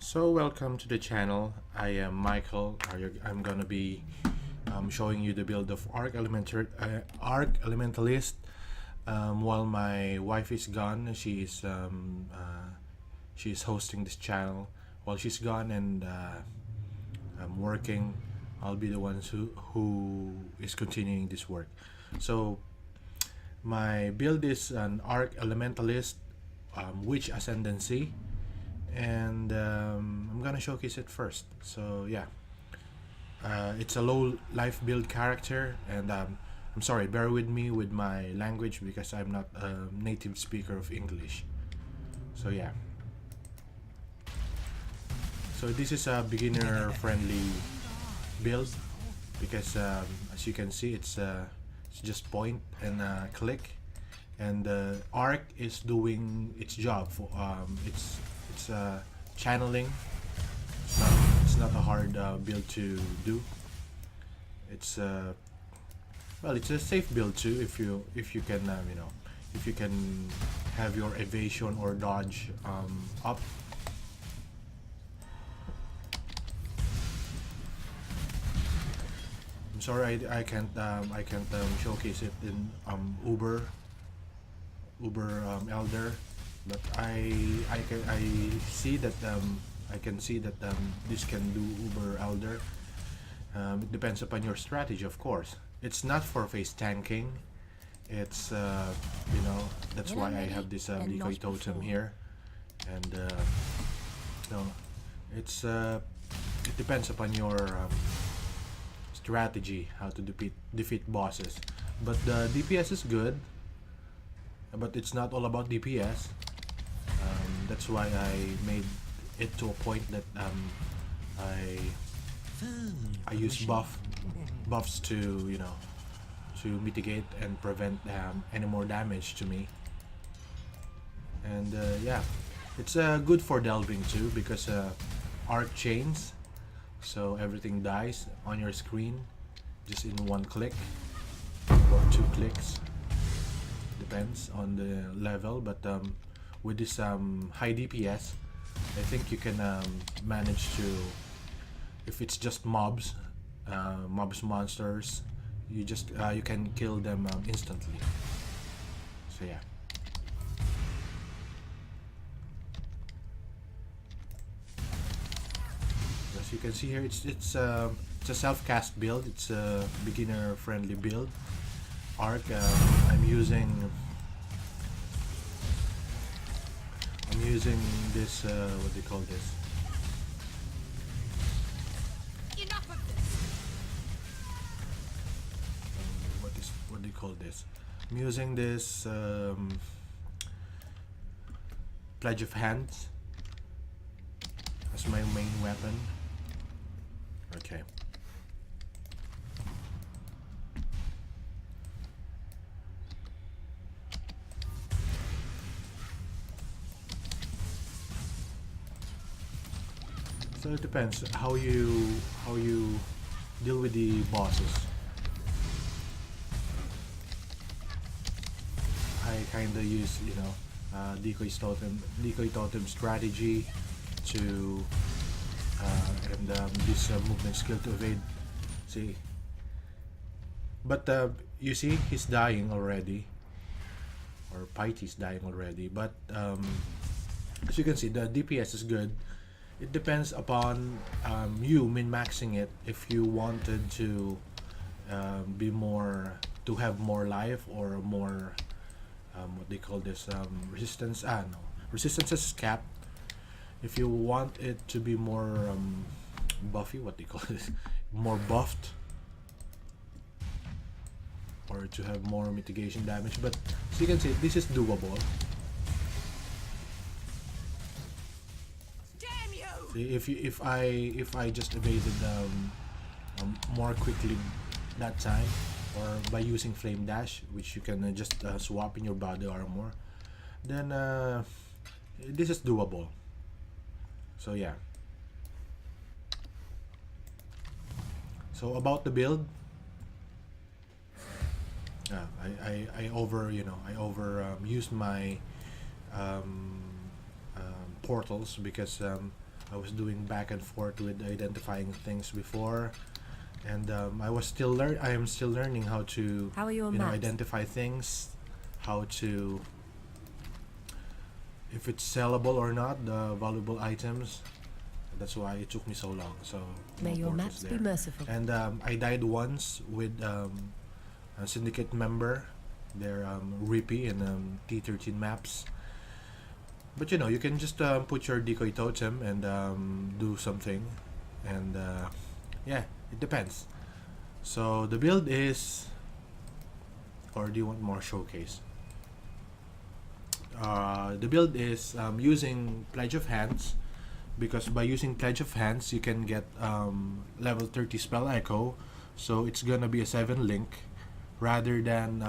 So welcome to the channel. I am Michael. I'm gonna be showing you the build of Arc Elementalist. While my wife is gone, she's hosting this channel. While she's gone and I'm working, I'll be the ones who is continuing this work. So my build is an Arc Elementalist, Witch Ascendancy, and I'm gonna showcase it first. So yeah, it's a low life build character, and I'm sorry, bear with me with my language because I'm not a native speaker of English. So yeah, so this is a beginner friendly build because as you can see, it's just point and click, and the arc is doing its job for it's channeling. It's not a hard build to do. It's well, it's a safe build too if you can if you can have your evasion or dodge up. I'm sorry, I can't showcase it in Uber Elder, but I see that I can see that this can do Uber Elder. It depends upon your strategy, of course. It's not for face tanking. It's that's why I have this decoy totem here, and no, it's it depends upon your strategy how to defeat bosses. But the DPS is good, but it's not all about DPS. That's why I made it to a point that I use buffs to to mitigate and prevent any more damage to me. And yeah, it's good for delving too because arc chains, so everything dies on your screen just in one click or two clicks, depends on the level. But with this high DPS, I think you can manage to, if it's just monsters, you can kill them instantly. So yeah. As you can see here, it's a self-cast build. It's a beginner-friendly build. Arc, I'm using this what do you call this? Enough of this. What do you call this? I'm using this Pledge of Hands as my main weapon. Okay. So it depends how you deal with the bosses. I kinda use decoy totem strategy to and this movement skill to evade. See, but you see he's dying already, or Pity's dying already. But as you can see, the DPS is good. It depends upon you min-maxing it if you wanted to have more life or more what they call this resistance. No, resistance is capped. If you want it to be more buffy, what they call this, more buffed, or to have more mitigation damage. But as you can see, this is doable. If I just evaded more quickly that time, or by using flame dash, which you can just swap in your body armor, then this is doable. So yeah. So about the build, I used my portals because I was doing back and forth with identifying things before, and I am still learning how to How are your maps? identify things, how to, if it's sellable or not, the valuable items. That's why it took me so long. So May no your portals maps be there. merciful. And I died once with a Syndicate member. They're Rippy and T13 maps. But you can just put your decoy totem and do something. And yeah, it depends. So the build is, or do you want more showcase? The build is using Pledge of Hands, because by using Pledge of Hands you can get level 30 spell echo, so it's gonna be a 7 link rather than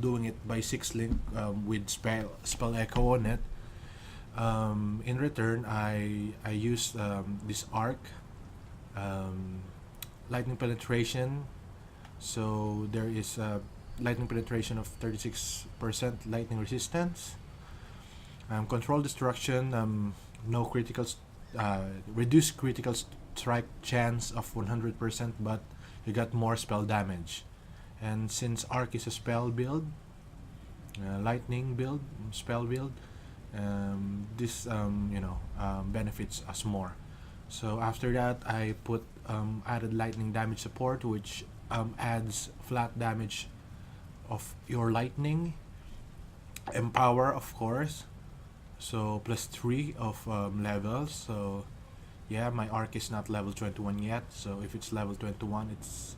doing it by 6 link with spell echo on it. In return, I use this arc, lightning penetration, so there is lightning penetration of 36% lightning resistance, control destruction, no critical reduced critical strike chance of 100%, but you got more spell damage. And since arc is a spell build, lightning build, spell build, this benefits us more. So after that, I put added lightning damage support, which adds flat damage of your lightning, empower of course, so plus 3 of levels. So yeah, my arc is not level 21 yet, so if it's level 21 it's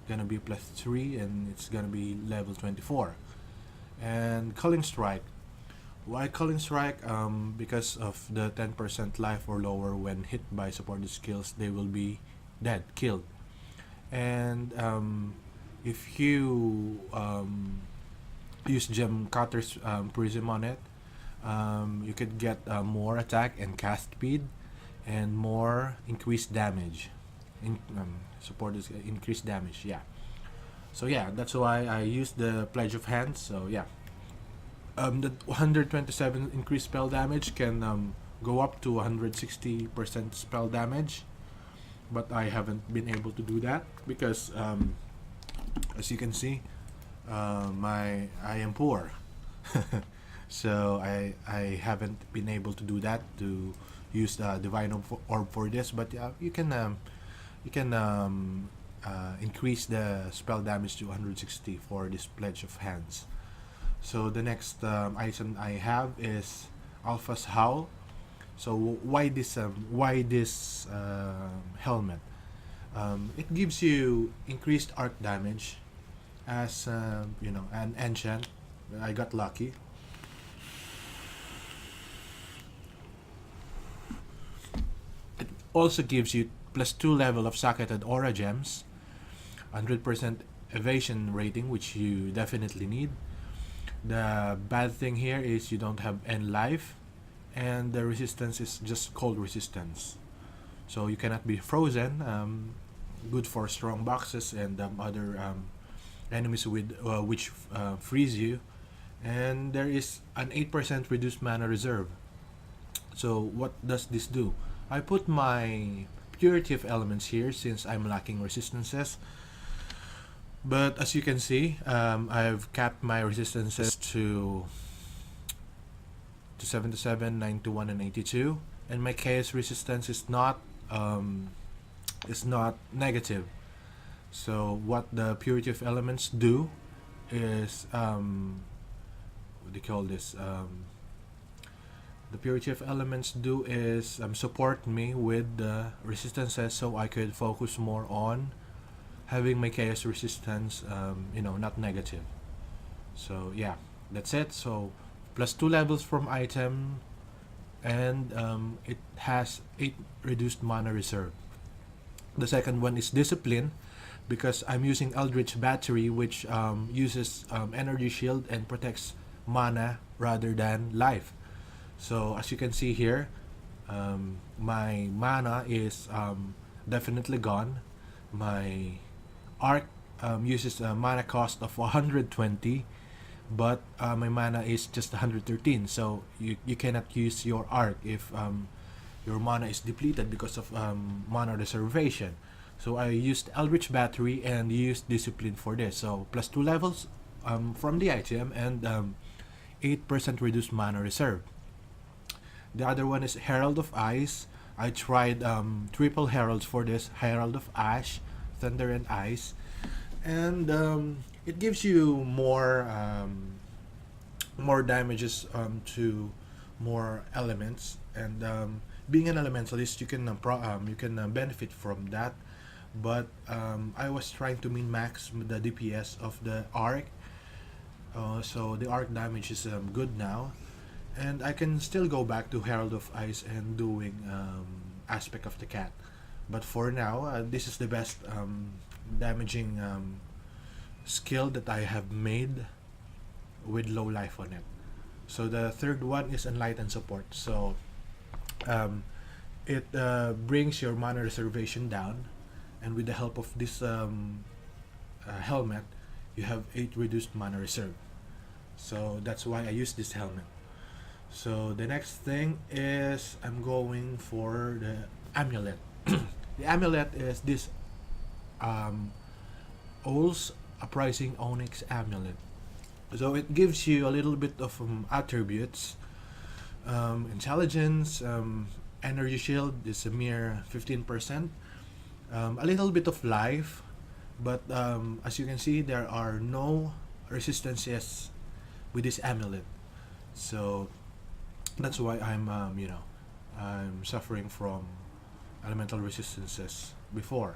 gonna be plus 3 and it's gonna be level 24. And Culling Strike. Why Culling Strike? Because of the 10% life or lower when hit by supported skills, they will be dead, killed. And if you use Gem Cutter's Prism on it, you could get more attack and cast speed and more increased damage. Supported increased damage, yeah. So yeah, that's why I use the Pledge of Hands. So yeah, the 127 increased spell damage can go up to 160% spell damage, but I haven't been able to do that because as you can see, I am poor. So I haven't been able to do that, to use the Divine Orb for this. But you can increase the spell damage to 160 for this Pledge of Hands. So the next item I have is Alpha's Howl. So why this helmet? It gives you increased arc damage as an enchant. I got lucky. It also gives you plus 2 level of Socketed Aura Gems, 100% evasion rating, which you definitely need. The bad thing here is you don't have any life, and the resistance is just cold resistance, so you cannot be frozen. Good for strong boxes and other enemies with which freeze you. And there is an 8% reduced mana reserve. So what does this do? I put my Purity of Elements here since I'm lacking resistances. But as you can see, I've capped my resistances to 77, 91, and 82, and my chaos resistance is not negative. So what the Purity of Elements do is what do you call this? The Purity of Elements do is support me with the resistances, so I could focus more on having my chaos resistance, not negative. So yeah, that's it. So plus 2 levels from item, and it has 8 reduced mana reserve. The second one is Discipline, because I'm using Eldritch Battery, which uses energy shield and protects mana rather than life. So as you can see here, my mana is definitely gone. My arc uses a mana cost of 120, but my mana is just 113, so you cannot use your arc if your mana is depleted because of mana reservation. So I used Eldritch Battery and used Discipline for this. So plus 2 levels from the item and 8% reduced mana reserve. The other one is Herald of Ice. I tried triple heralds for this: Herald of Ash, Thunder, and Ice, and it gives you more damages to more elements. And being an elementalist, you can benefit from that. But I was trying to min max the DPS of the arc, so the arc damage is good now, and I can still go back to Herald of Ice and doing Aspect of the Cat. But for now, this is the best damaging skill that I have made with low life on it. So the third one is Enlightened Support. So it brings your mana reservation down, and with the help of this helmet, you have 8 reduced mana reserve. So that's why I use this helmet. So the next thing is I'm going for the Amulet. The Amulet is this Ol's Uprising Onyx Amulet. So it gives you a little bit of attributes. Intelligence, Energy Shield is a mere 15%. A little bit of life, but as you can see, there are no resistances with this amulet. So that's why I'm I'm suffering from elemental resistances before.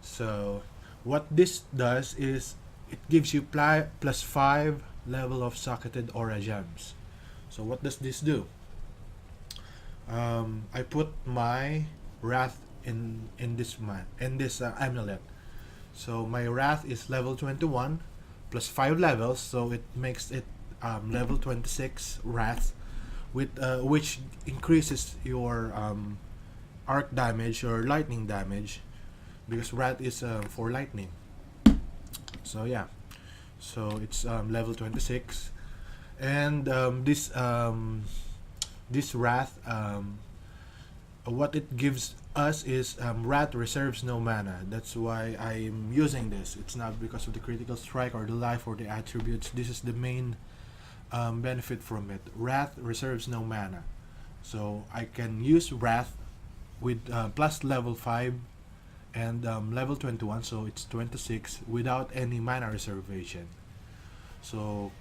So what this does is it gives you plus 5 level of socketed aura gems. So what does this do? I put my wrath in this amulet. So my wrath is level 21 plus 5 levels, so it makes it level 26 wrath, with which increases your arc damage or lightning damage, because wrath is for lightning. So yeah, so it's level 26, and this wrath, what it gives us is wrath reserves no mana. That's why I'm using this. It's not because of the critical strike or the life or the attributes. This is the main benefit from it. Wrath reserves no mana, so I can use wrath with plus level 5 and level 21, so it's 26 without any mana reservation. So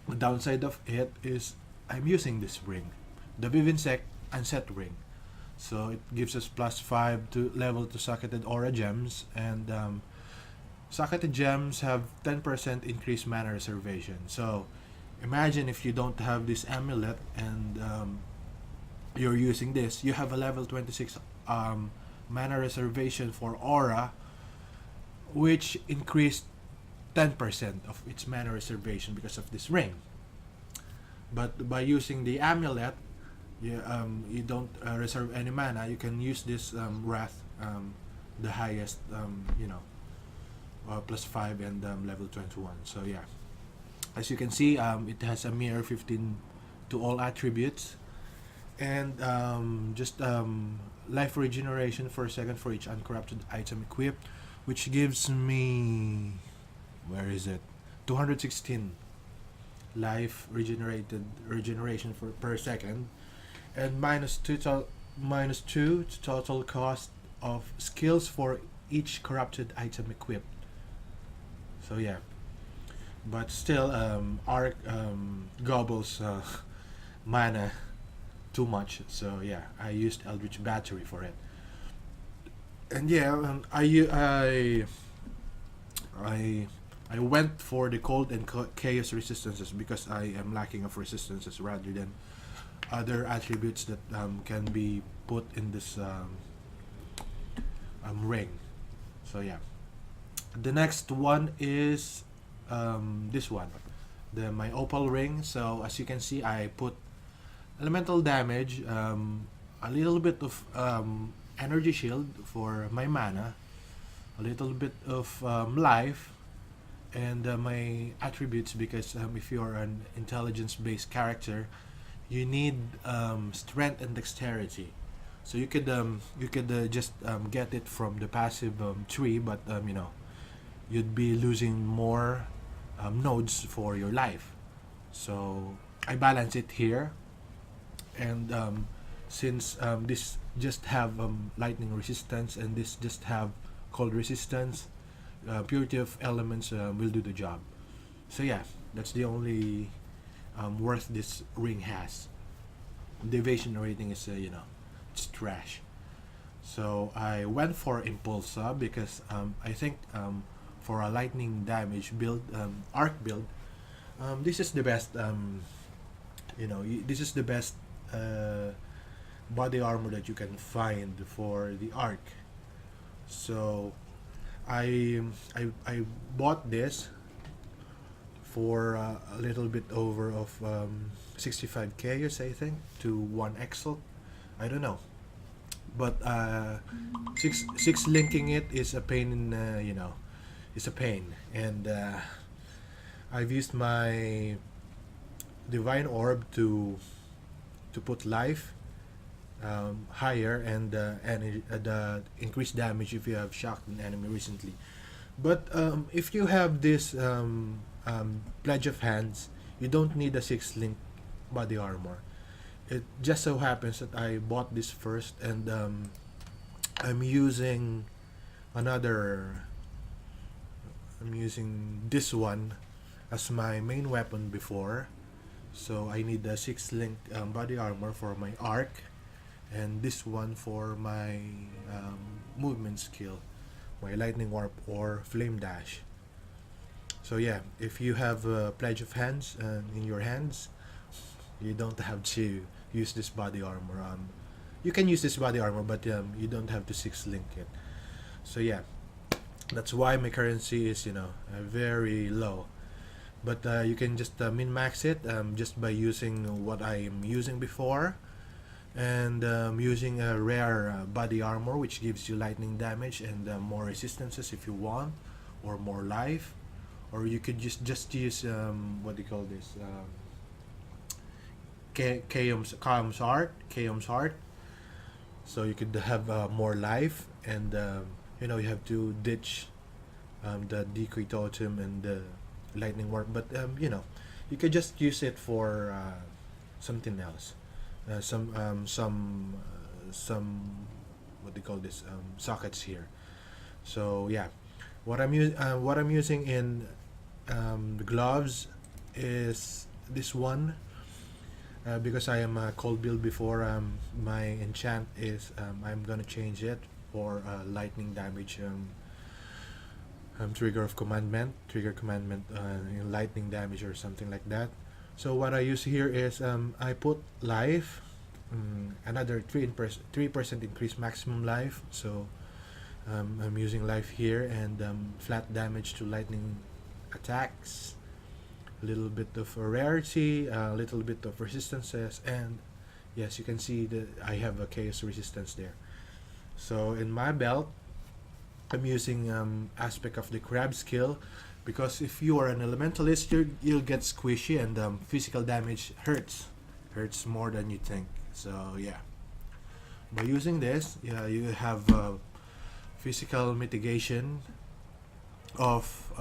the downside of it is I'm using this ring, the Vivinsect Unset Ring. So it gives us plus 5 to level to socketed aura gems, and socketed gems have 10% increased mana reservation. So imagine if you don't have this amulet and you're using this, you have a level 26 mana reservation for aura, which increased 10% of its mana reservation because of this ring. But by using the amulet, you don't reserve any mana. You can use this wrath, the highest, plus 5 and level 21. So yeah, as you can see, it has a mere 15 to all attributes, and just life regeneration for a second for each uncorrupted item equipped, which gives me, where is it, 216 life regeneration per second, and minus 2 to total cost of skills for each corrupted item equipped. So yeah, but still arc gobbles mana too much. So yeah, I used Eldritch Battery for it. And yeah, I went for the cold and chaos resistances because I am lacking of resistances rather than other attributes that can be put in this ring. So yeah, the next one is this one, my Opal Ring. So as you can see, I put elemental damage, a little bit of energy shield for my mana, a little bit of life, and my attributes, because if you're an intelligence based character, you need strength and dexterity. So you could just get it from the passive tree, but you know, you'd be losing more nodes for your life. So I balance it here, and since this just have lightning resistance and this just have cold resistance, purity of elements will do the job. So yeah, that's the only worth this ring has. The evasion rating is you know, it's trash. So I went for Impulsa because I think for a lightning damage build, arc build, this is the best. You know, this is the best body armor that you can find for the arc. So I bought this for a little bit over of 65k, I think, to one Exile. I don't know, but six linking it is a pain in you know, it's a pain, and I've used my divine orb to put life higher and the increased damage if you have shocked an enemy recently. But if you have this pledge of hands, you don't need a 6 link body armor. It just so happens that I bought this first, and I'm using another. I'm using this one as my main weapon before, so I need a 6 link body armor for my arc, and this one for my movement skill, my lightning warp or flame dash. So yeah, if you have a pledge of hands in your hands, you don't have to use this body armor. You can use this body armor, but you don't have to 6 link it. So yeah, that's why my currency is, you know, very low. But you can just min max it just by using what I am using before, and using a rare body armor which gives you lightning damage and more resistances if you want, or more life, or you could just use what do you call this, kaom's heart, so you could have more life, and you know, you have to ditch the decoy totem and the lightning warp, but you know, you could just use it for something else, some what do you call this, sockets here. So yeah, what I'm using in the gloves is this one, because I am a cold build before. My enchant is I'm gonna change it for lightning damage, trigger commandment in lightning damage or something like that. So what I use here is I put life, another 3% increase maximum life. So I'm using life here, and flat damage to lightning attacks, a little bit of a rarity, a little bit of resistances, and yes, you can see that I have a chaos resistance there. So in my belt, I'm using aspect of the crab skill, because if you are an elementalist, you'll get squishy, and physical damage hurts more than you think. So yeah, by using this, yeah, you have physical mitigation of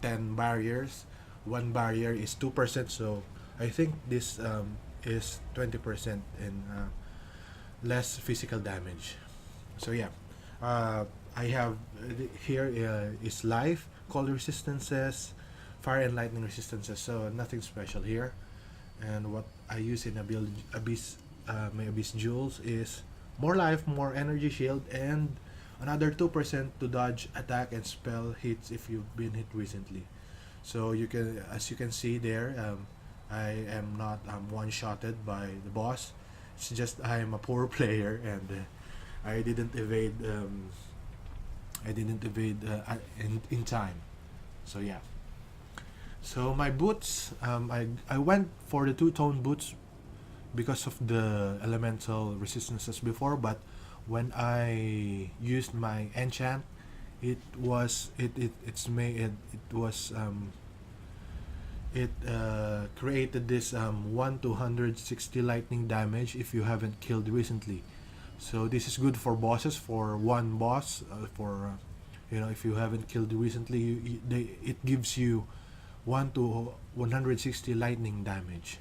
10 barriers. One barrier is 2%, so I think this is 20% in less physical damage. So yeah, I have here is life, cold resistances, fire and lightning resistances, so nothing special here. And what I use in my abyss jewels is more life, more energy shield, and another 2% to dodge attack and spell hits if you've been hit recently. So you can, as you can see there, I am not one-shotted by the boss. It's just I am a poor player, and I didn't evade. In time. So yeah. So my boots, I went for the two-tone boots because of the elemental resistances before, but when I used my enchant, it was created this 1 to 160 lightning damage if you haven't killed recently. So this is good for bosses, for one boss, for if you haven't killed recently, it gives you 1 to 160 lightning damage.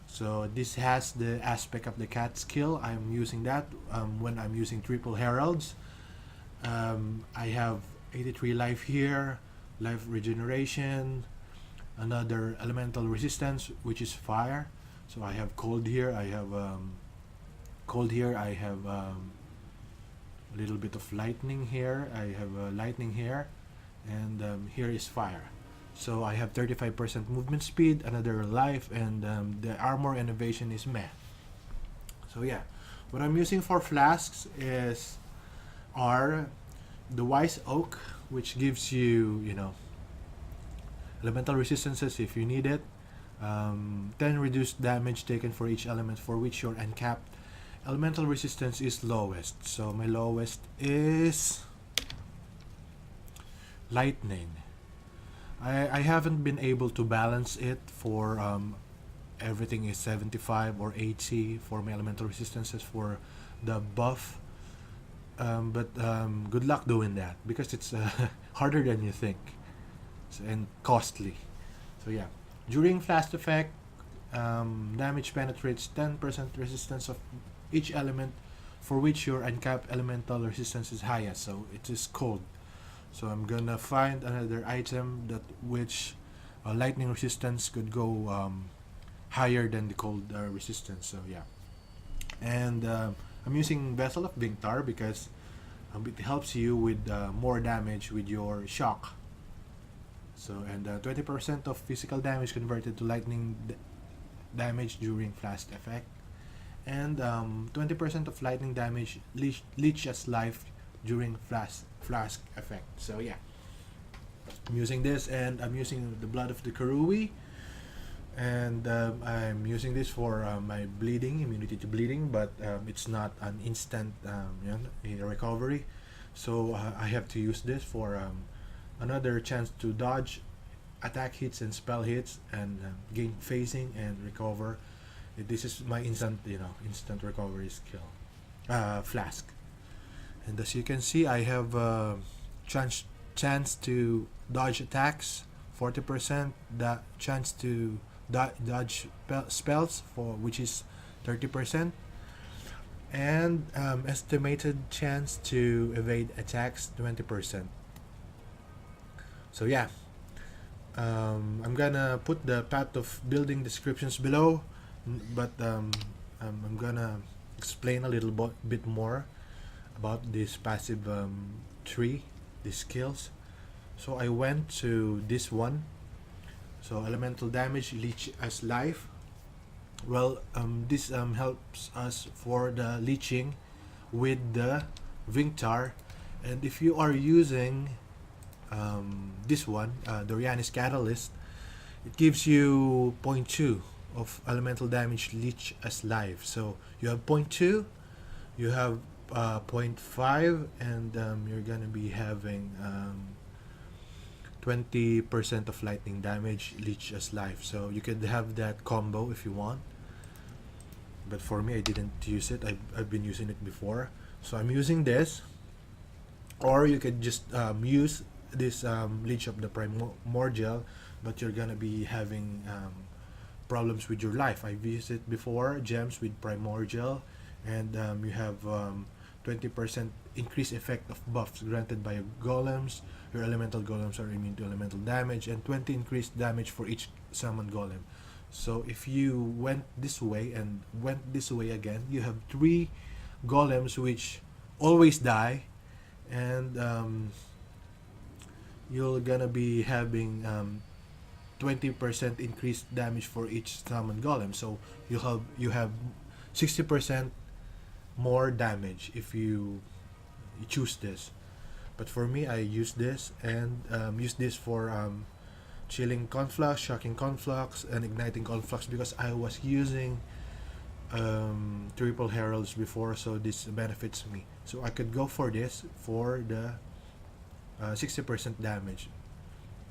So this has the aspect of the cat skill. I'm using that when I'm using triple heralds. I have 83 life here, life regeneration, another elemental resistance, which is fire. So I have cold here, I have cold here, I have a little bit of lightning here, I have lightning here, and here is fire. So I have 35% movement speed, another life, and the armor and evasion is meh. So yeah, what I'm using for flasks are the wise oak, which gives you elemental resistances if you need it, 10 reduced damage taken for each element for which your uncapped elemental resistance is lowest. So my lowest is lightning. I haven't been able to balance it for everything is 75 or 80 for my elemental resistances for the buff, but good luck doing that because it's harder than you think and costly. So yeah, during flask effect, damage penetrates 10% resistance of each element for which your uncapped elemental resistance is highest. So it is cold. So I'm gonna find another item that which lightning resistance could go higher than the cold resistance. So yeah, and I'm using Vessel of Vinctar because it helps you with more damage with your shock. So and 20% of physical damage converted to lightning damage during flask effect, and 20% of lightning damage leech as life during flask effect. So yeah, I'm using this, and I'm using the blood of the Karui, and I'm using this for my bleeding, immunity to bleeding, but it's not an instant recovery. So I have to use this for another chance to dodge attack hits and spell hits and gain phasing and recover. This is my instant recovery skill, flask. And as you can see, I have chance to dodge attacks, 40%, that chance to dodge spells for which is 30%, and estimated chance to evade attacks 20%. So yeah, I'm gonna put the path of building descriptions below, but I'm gonna explain a little bit more about this passive tree, these skills. So I went to this one. So elemental damage, leech as life. Well, this helps us for the leeching with the Vinctar, and if you are using this one, Dorianis Catalyst, it gives you 0.2 of elemental damage leech as life. So you have 0.2, you have 0.5, and you're gonna be having 20% of lightning damage leech as life. So you could have that combo if you want, but for me I didn't use it. I've been using it before, so I'm using this. Or you could just use this leech of the primordial, but you're gonna be having problems with your life. I've used it before, gems with primordial, and you have 20% increased effect of buffs granted by your golems. Your elemental golems are immune to elemental damage, and 20 increased damage for each summoned golem. So if you went this way and went this way again, you have 3 golems which always die, and you're gonna be having 20% increased damage for each summoned golem. So you have 60% more damage if you choose this. But for me, I use this, and use this for chilling conflux, shocking conflux, and igniting conflux, because I was using triple heralds before, so this benefits me. So I could go for this for the 60% damage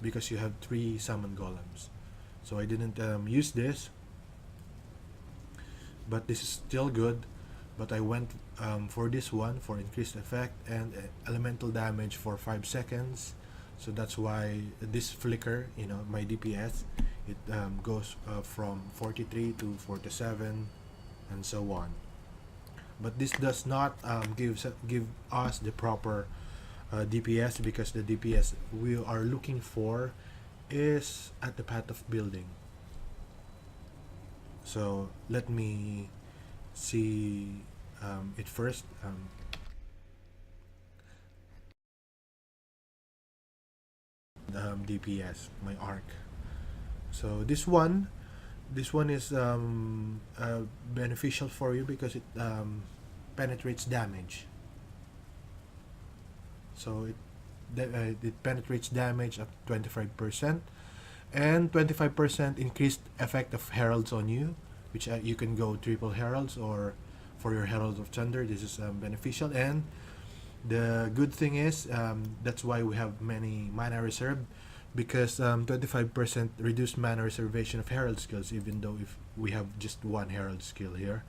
because you have 3 summon golems. So I didn't use this, but this is still good but I went for this one for increased effect and elemental damage for 5 seconds. So that's why this flicker, you know, my DPS, it goes from 43 to 47 and so on. But this does not give us the proper DPS, because the DPS we are looking for is at the path of building. So let me see it first. DPS, my arc. So this one is beneficial for you because it penetrates damage. So it penetrates damage up to 25%, and 25% increased effect of heralds on you, which you can go triple heralds, or for your heralds of thunder this is beneficial. And the good thing is that's why we have many mana reserve, because 25% reduced mana reservation of herald skills, even though if we have just one herald skill here,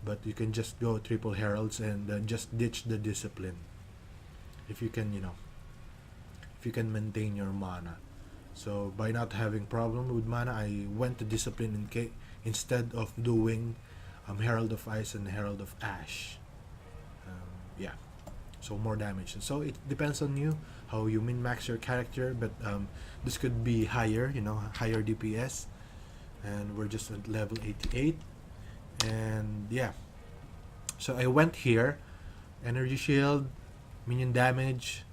but you can just go triple heralds and just ditch the discipline if you can, you know, if you can maintain your mana. So by not having problem with mana, I went to discipline instead of doing Herald of Ice and Herald of Ash. Yeah, so more damage. And so it depends on you how you min-max your character, but this could be higher, you know, higher DPS, and we're just at level 88. And yeah, so I went here, energy shield, minion damage,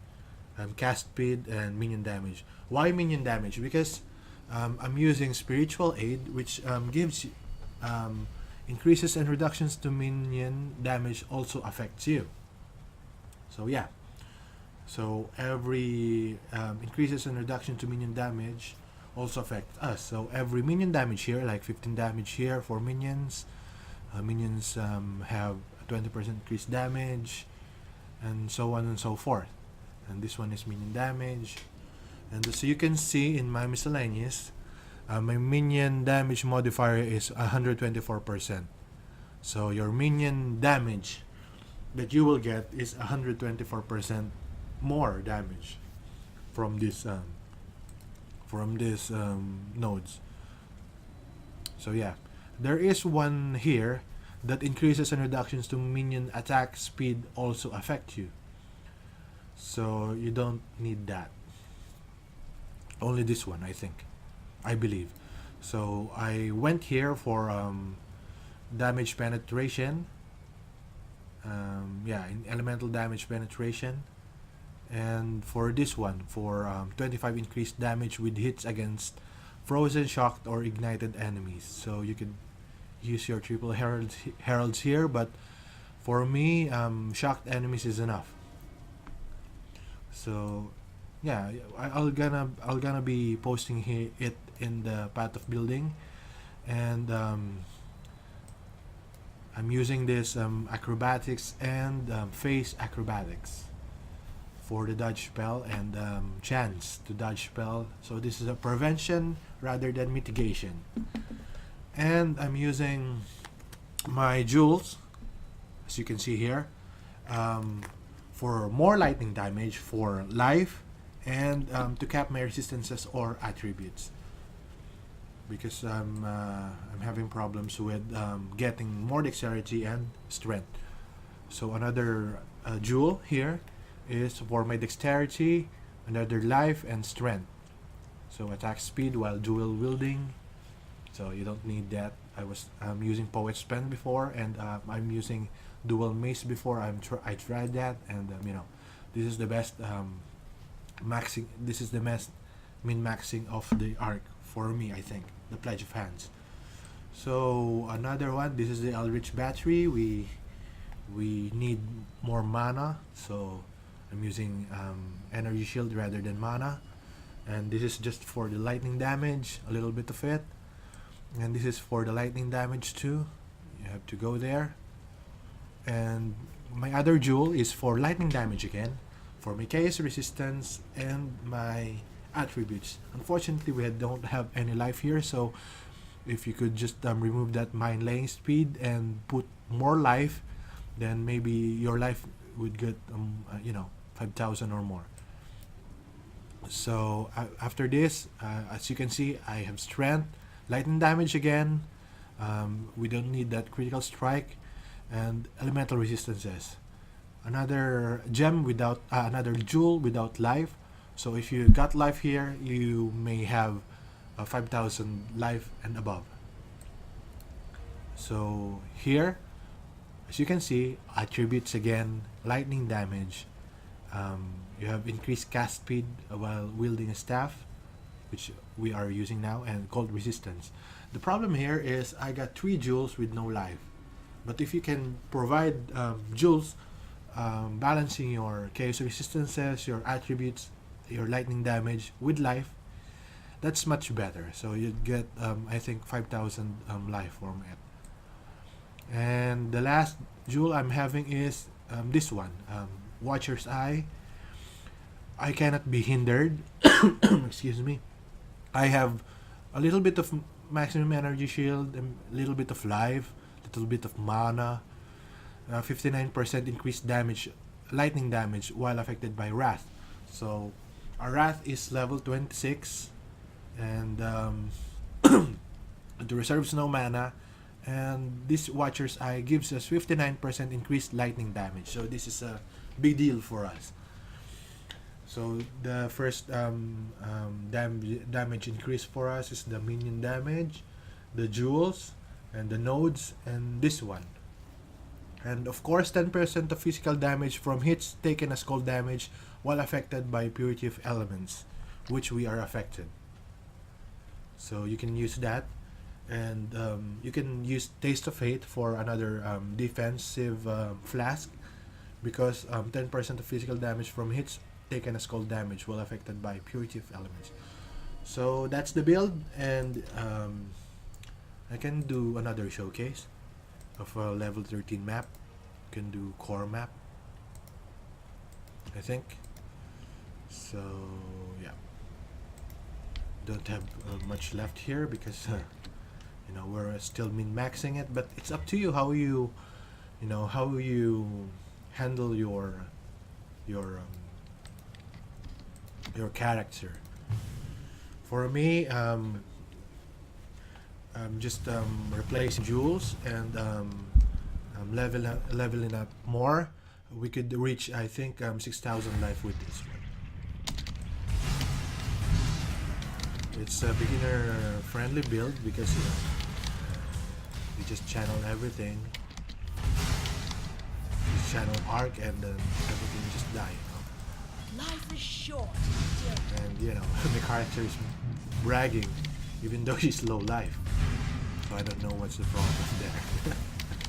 cast speed, and minion damage. Why minion damage? Because I'm using spiritual aid, which gives increases and reductions to minion damage also affects you. So yeah, so every increases and reduction to minion damage also affects us. So every minion damage here, like 15 damage here for minions, minions have 20% increased damage, and so on and so forth. And this one is minion damage. And so you can see in my miscellaneous, my minion damage modifier is 124%. So your minion damage that you will get is 124% more damage from this nodes. So yeah, there is one here that increases and reductions to minion attack speed also affect you. So you don't need that. Only this one, I believe. So I went here for damage penetration. Yeah, in elemental damage penetration. And for this one, for 25 increased damage with hits against frozen, shocked, or ignited enemies. So you could use your triple heralds here, but for me, shocked enemies is enough. So yeah, I'll gonna be posting here it in the path of building, and I'm using this acrobatics and face acrobatics for the dodge spell, and chance to dodge spell. So this is a prevention rather than mitigation. And I'm using my jewels, as you can see here, for more lightning damage for life, and to cap my resistances or attributes, because I'm having problems with getting more dexterity and strength. So another jewel here is for my dexterity, another life, and strength. So attack speed while dual wielding. So you don't need that. I was using Poet's Pen before, and I'm using dual mace before. I tried that, and you know, this is the best maxing. This is the best min maxing of the arc for me. I think the Pledge of Hands. So another one. This is the Eldritch Battery. We need more mana, so I'm using energy shield rather than mana. And this is just for the lightning damage, a little bit of it. And this is for the lightning damage too. You have to go there. And my other jewel is for lightning damage again, for my chaos resistance and my attributes. Unfortunately, we don't have any life here, so if you could just remove that mind laying speed and put more life, then maybe your life would get 5,000 or more. So after this, as you can see, I have strength, lightning damage again. We don't need that critical strike, and elemental resistances. Another gem without another jewel without life. So if you got life here, you may have 5,000 life and above. So here, as you can see, attributes again, lightning damage. You have increased cast speed while wielding a staff, which we are using now, and cold resistance. The problem here is I got 3 jewels with no life. But if you can provide jewels, balancing your chaos resistances, your attributes, your lightning damage with life, that's much better. So you'd get I think 5,000 life from it. And the last jewel I'm having is this one, Watcher's Eye. I cannot be hindered. Excuse me. I have a little bit of maximum energy shield, a little bit of life, a little bit of mana, 59% increased damage, lightning damage while affected by Wrath. So our Wrath is level 26, and it reserves no mana, and this Watcher's Eye gives us 59% increased lightning damage. So this is a big deal for us. So the first damage increase for us is the minion damage, the jewels, and the nodes, and this one. And of course, 10% of physical damage from hits taken as cold damage while affected by purity of elements, which we are affected. So you can use that, and you can use Taste of Hate for another defensive flask, because 10% of physical damage from hits taken as cold damage while affected by purity of elements. So that's the build, and I can do another showcase of a level 13 map. You can do core map, I think. So yeah, don't have much left here because we're still min-maxing it, but it's up to you how you handle your character. For me, I'm just replacing jewels and leveling up more. We could reach, I think, 6,000 life with this one. It's a beginner friendly build because you just channel everything. You channel arc and then everything just die. Life is short. And the character is bragging even though she's low life. So I don't know what's the problem there.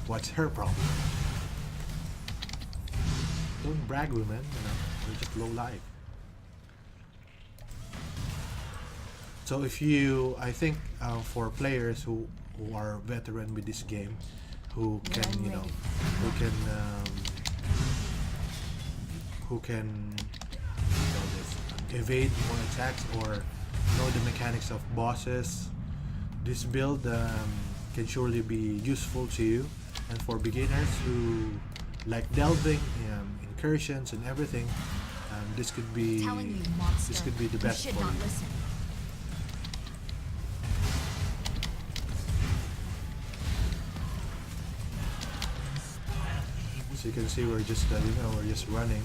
What's her problem? Don't brag, women. You're just low life. So if you, I think, for players who are veteran with this game, who can evade more attacks or know the mechanics of bosses, this build can surely be useful to you. And for beginners who like delving, incursions and everything, this could be the best for you. So you can see we're just running.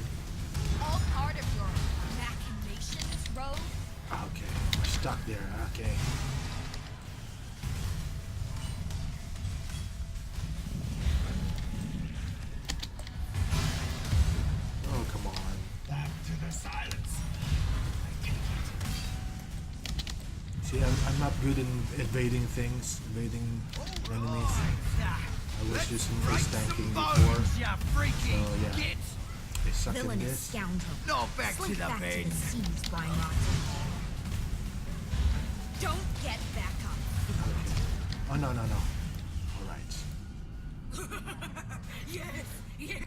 All part of your machinations, rogue. Okay, we're stuck there. Okay. Oh, come on. Back to the silence. See, I'm not good in evading things, evading enemies. I was using face tanking before. So yeah, I suck at Villainous this. scoundrel. No, back to Slink the back to base. the seams, Brynrot. Don't get back up. Okay. Oh no. Alright. Yes. Okay,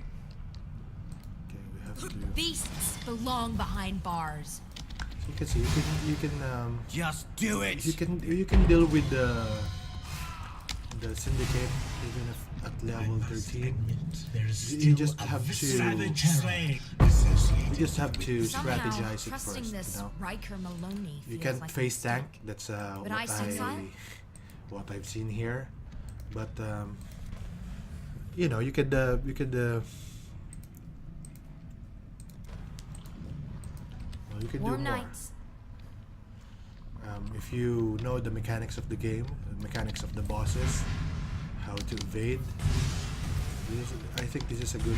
we have to. Beasts belong behind bars. So you can see you can Just do it. you can deal with the Syndicate even if at level 13. There is You still just a have to savage slaying you associated just have to Somehow, strategize it trusting first, this you know. Riker Maloney You feels can't like a face mistake. tank. That's But Exile? what I've seen here. But you know, you could well, you can do Warm more. nights. If you know the mechanics of the game, the mechanics of the bosses, how to evade, I think this is a good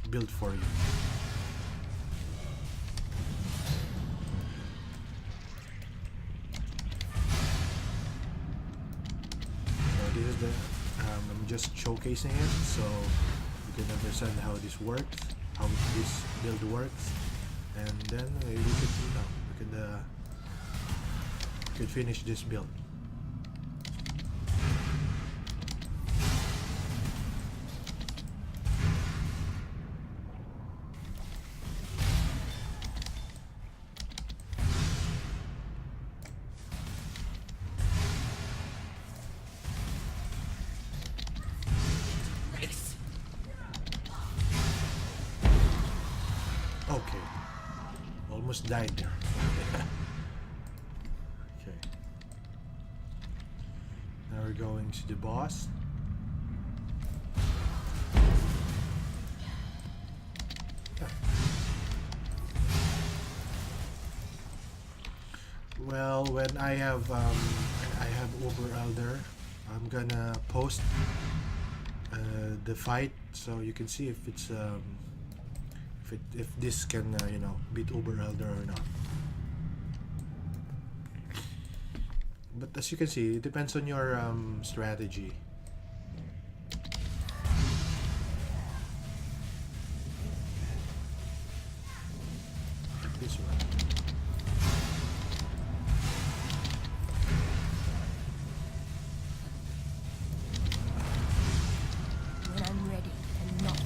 build for you. So this is the I'm just showcasing it so you can understand how this works, how this build works, and then you could, you know, you could finish this build. Okay, almost died there. Okay, now we're going to the boss. Well, when I have Uber Elder, I'm gonna post the fight so you can see if it's if this can you know, beat Uber Elder or not. But as you can see, it depends on your strategy. This one. When I'm ready and not.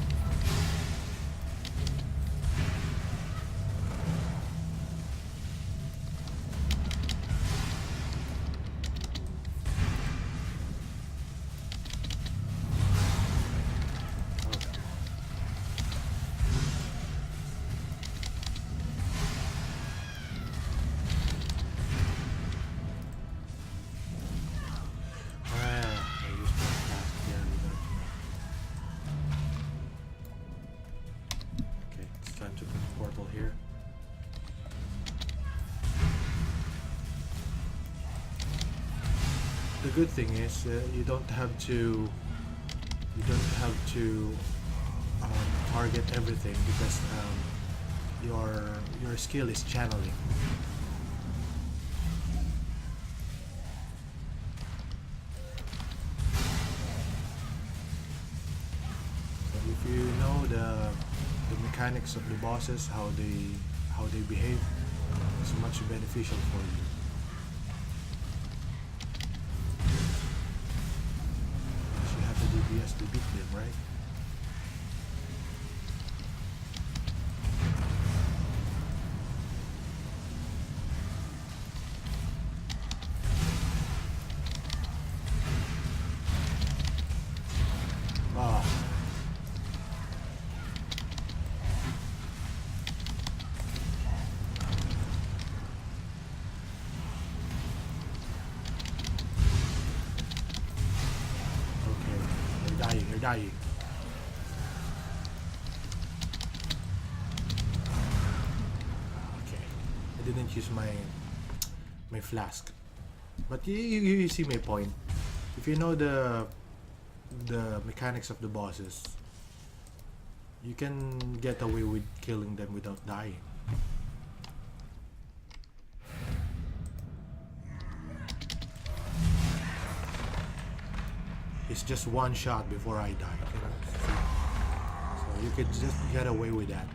Here. The good thing is you don't have to target everything because your skill is channeling. So if you know the mechanics of the bosses, how they behave, it's much beneficial for you. Because you have the DPS to beat them, right? Ah. You're dying. Okay, I didn't use my flask, but you see my point. If you know the mechanics of the bosses, you can get away with killing them without dying. It's just one shot before I die, you know? So you could just get away with that.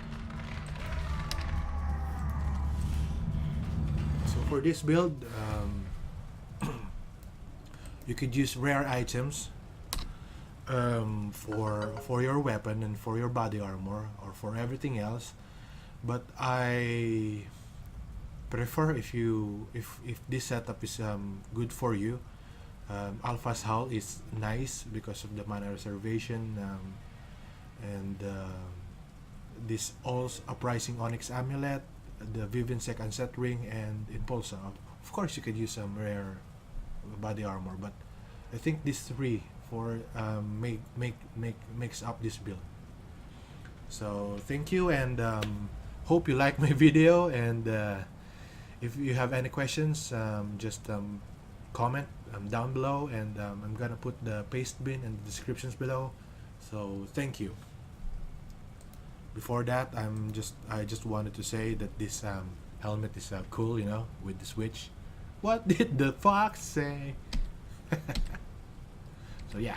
So for this build, you could use rare items for your weapon and for your body armor or for everything else. But I prefer, if this setup is good for you, Alpha's hull is nice because of the mana reservation, and this All's Uprising Onyx Amulet, the Vivensec Unset Ring, and Impulsa. Of course, you could use some rare body armor, but I think these three for makes up this build. So thank you, and hope you like my video, and if you have any questions, just comment down below, and I'm gonna put the paste bin in the descriptions below. So thank you. Before that, I just wanted to say that this helmet is cool, you know, with the switch. What did the fox say? So yeah.